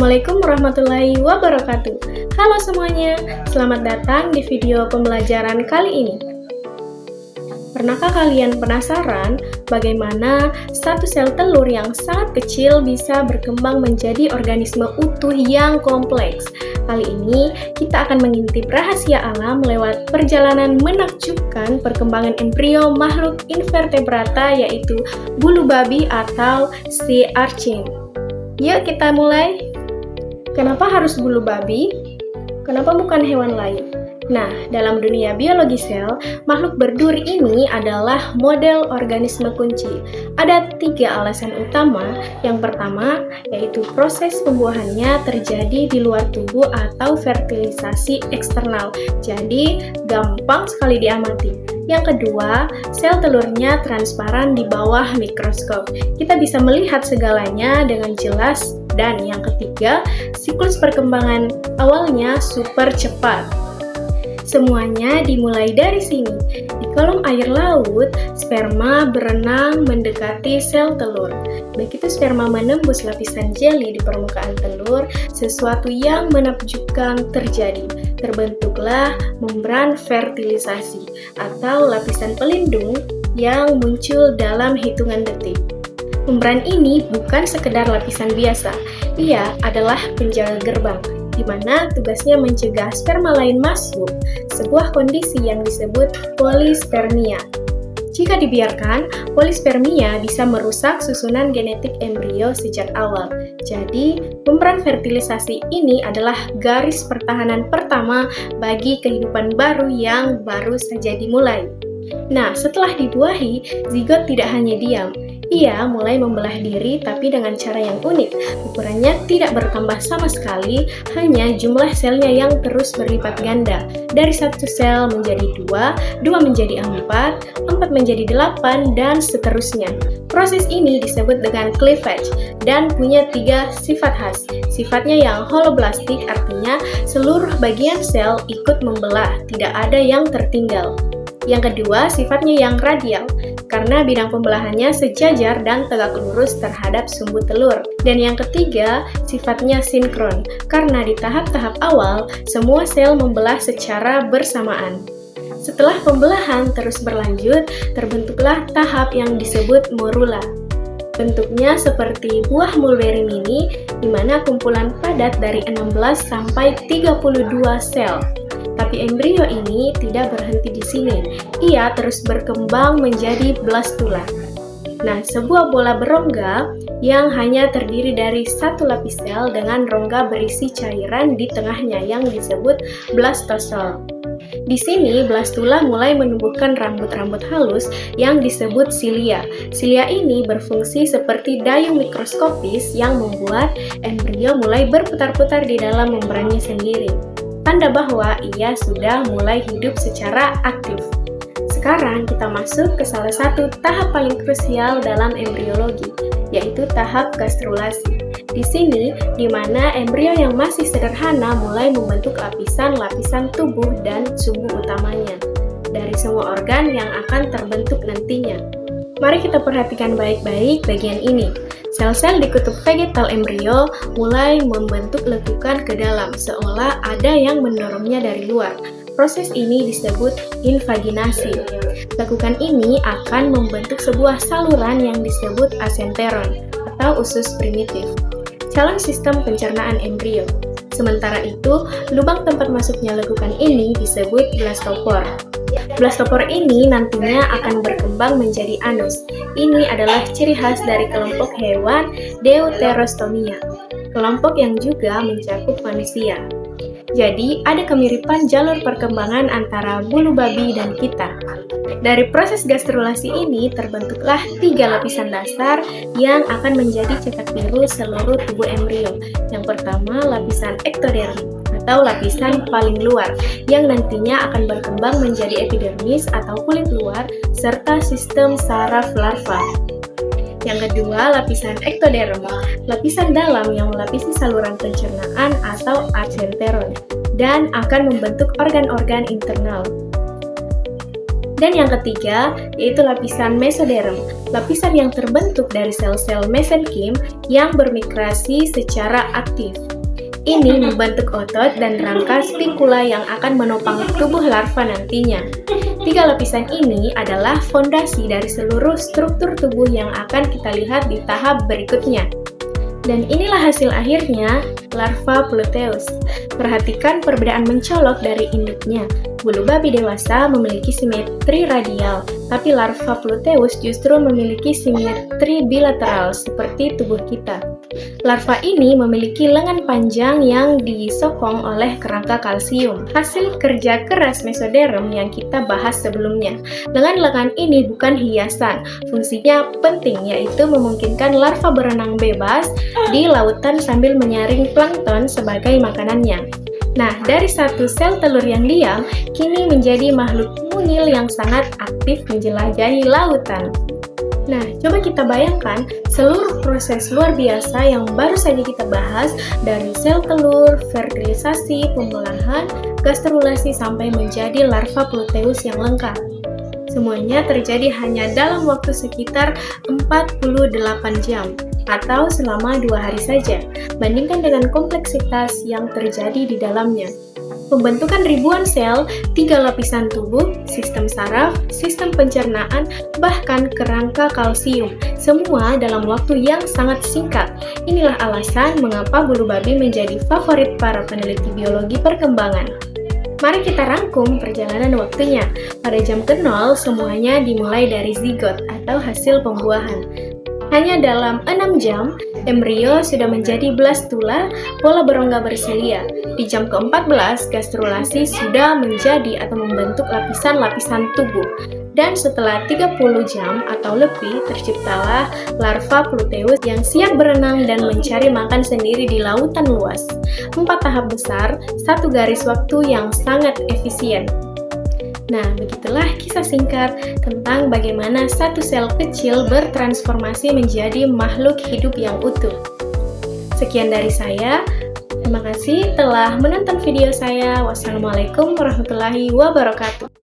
Assalamualaikum warahmatullahi wabarakatuh. Halo semuanya, selamat datang di video pembelajaran kali ini. Pernahkah kalian penasaran bagaimana satu sel telur yang sangat kecil bisa berkembang menjadi organisme utuh yang kompleks? Kali ini kita akan mengintip rahasia alam lewat perjalanan menakjubkan perkembangan embrio makhluk invertebrata yaitu bulu babi atau sea urchin. Yuk kita mulai. Kenapa harus bulu babi? Kenapa bukan hewan lain? Nah, dalam dunia biologi sel, makhluk berduri ini adalah model organisme kunci. Ada 3 alasan utama. Yang pertama, yaitu proses pembuahannya terjadi di luar tubuh atau fertilisasi eksternal. Jadi, gampang sekali diamati. Yang kedua, sel telurnya transparan di bawah mikroskop. Kita bisa melihat segalanya dengan jelas. Dan yang ketiga, siklus perkembangan awalnya super cepat. Semuanya dimulai dari sini. Di kolom air laut, sperma berenang mendekati sel telur. Begitu sperma menembus lapisan jeli di permukaan telur, sesuatu yang menakjubkan terjadi. Terbentuklah membran fertilisasi atau lapisan pelindung yang muncul dalam hitungan detik. Membran ini bukan sekedar lapisan biasa, ia adalah penjaga gerbang, di mana tugasnya mencegah sperma lain masuk, sebuah kondisi yang disebut polispermia. Jika dibiarkan, polispermia bisa merusak susunan genetik embrio sejak awal. Jadi, membran fertilisasi ini adalah garis pertahanan pertama bagi kehidupan baru yang baru saja dimulai. Nah, setelah dibuahi, zigot tidak hanya diam. Ia mulai membelah diri tapi dengan cara yang unik. Ukurannya tidak bertambah sama sekali, hanya jumlah selnya yang terus berlipat ganda. Dari 1 sel menjadi 2, 2 menjadi 4, 4 menjadi 8, dan seterusnya. Proses ini disebut dengan cleavage dan punya 3 sifat khas. Sifatnya yang holoblastik, artinya seluruh bagian sel ikut membelah, tidak ada yang tertinggal. Yang kedua, sifatnya yang radial, karena bidang pembelahannya sejajar dan tegak lurus terhadap sumbu telur. Dan yang ketiga, sifatnya sinkron, karena di tahap-tahap awal, semua sel membelah secara bersamaan. Setelah pembelahan terus berlanjut, terbentuklah tahap yang disebut morula. Bentuknya seperti buah mulberry mini, di mana kumpulan padat dari 16 sampai 32 sel. Tapi embrio ini tidak berhenti di sini. Ia terus berkembang menjadi blastula. Nah, sebuah bola berongga yang hanya terdiri dari 1 lapis sel dengan rongga berisi cairan di tengahnya yang disebut blastosel. Di sini, blastula mulai menumbuhkan rambut-rambut halus yang disebut silia. Silia ini berfungsi seperti dayung mikroskopis yang membuat embrio mulai berputar-putar di dalam membrannya sendiri. Tanda bahwa ia sudah mulai hidup secara aktif. Sekarang kita masuk ke salah satu tahap paling krusial dalam embriologi, yaitu tahap gastrulasi. Di sini, di mana embrio yang masih sederhana mulai membentuk lapisan-lapisan tubuh dan sumbu utamanya dari semua organ yang akan terbentuk nantinya. Mari kita perhatikan baik-baik bagian ini. Sel-sel di kutub vegetal embrio mulai membentuk lekukan ke dalam, seolah ada yang mendorongnya dari luar. Proses ini disebut invaginasi. Lekukan ini akan membentuk sebuah saluran yang disebut asenteron atau usus primitif, calon sistem pencernaan embrio. Sementara itu, lubang tempat masuknya lekukan ini disebut blastopor. Blastopor ini nantinya akan berkembang menjadi anus. Ini adalah ciri khas dari kelompok hewan Deuterostomia, kelompok yang juga mencakup manusia. Jadi, ada kemiripan jalur perkembangan antara bulu babi dan kita. Dari proses gastrulasi ini terbentuklah 3 lapisan dasar yang akan menjadi cetak biru seluruh tubuh embrio. Yang pertama, lapisan ektoderm atau lapisan paling luar yang nantinya akan berkembang menjadi epidermis atau kulit luar serta sistem saraf larva. Yang kedua, lapisan ektoderma, lapisan dalam yang melapisi saluran pencernaan atau asenteron dan akan membentuk organ-organ internal. Dan yang ketiga, yaitu lapisan mesoderm, lapisan yang terbentuk dari sel-sel mesenkim yang bermigrasi secara aktif. Ini membentuk otot dan rangka spinkula yang akan menopang tubuh larva nantinya. Tiga lapisan ini adalah fondasi dari seluruh struktur tubuh yang akan kita lihat di tahap berikutnya. Dan inilah hasil akhirnya, larva Pluteus. Perhatikan perbedaan mencolok dari induknya. Bulu babi dewasa memiliki simetri radial, tapi larva Pluteus justru memiliki simetri bilateral seperti tubuh kita. Larva ini memiliki lengan panjang yang disokong oleh kerangka kalsium, hasil kerja keras mesoderm yang kita bahas sebelumnya. Lengan-lengan ini bukan hiasan, fungsinya penting yaitu memungkinkan larva berenang bebas di lautan sambil menyaring plankton sebagai makanannya. Nah, dari satu sel telur yang diam, kini menjadi makhluk mungil yang sangat aktif menjelajahi lautan. Nah, coba kita bayangkan seluruh proses luar biasa yang baru saja kita bahas dari sel telur, fertilisasi, pembelahan, gastrulasi sampai menjadi larva Pluteus yang lengkap. Semuanya terjadi hanya dalam waktu sekitar 48 jam atau selama 2 hari saja, bandingkan dengan kompleksitas yang terjadi di dalamnya. Pembentukan ribuan sel, 3 lapisan tubuh, sistem saraf, sistem pencernaan, bahkan kerangka kalsium, semua dalam waktu yang sangat singkat. Inilah alasan mengapa bulu babi menjadi favorit para peneliti biologi perkembangan. Mari kita rangkum perjalanan waktunya. Pada jam ke-0, semuanya dimulai dari zigot atau hasil pembuahan. Hanya dalam 6 jam, embrio sudah menjadi blastula, pola berongga berselia. Di jam ke-14, gastrulasi sudah menjadi atau membentuk lapisan-lapisan tubuh. Dan setelah 30 jam atau lebih, terciptalah larva Pluteus yang siap berenang dan mencari makan sendiri di lautan luas. 4 tahap besar, 1 garis waktu yang sangat efisien. Nah, begitulah kisah singkat tentang bagaimana satu sel kecil bertransformasi menjadi makhluk hidup yang utuh. Sekian dari saya. Terima kasih telah menonton video saya. Wassalamualaikum warahmatullahi wabarakatuh.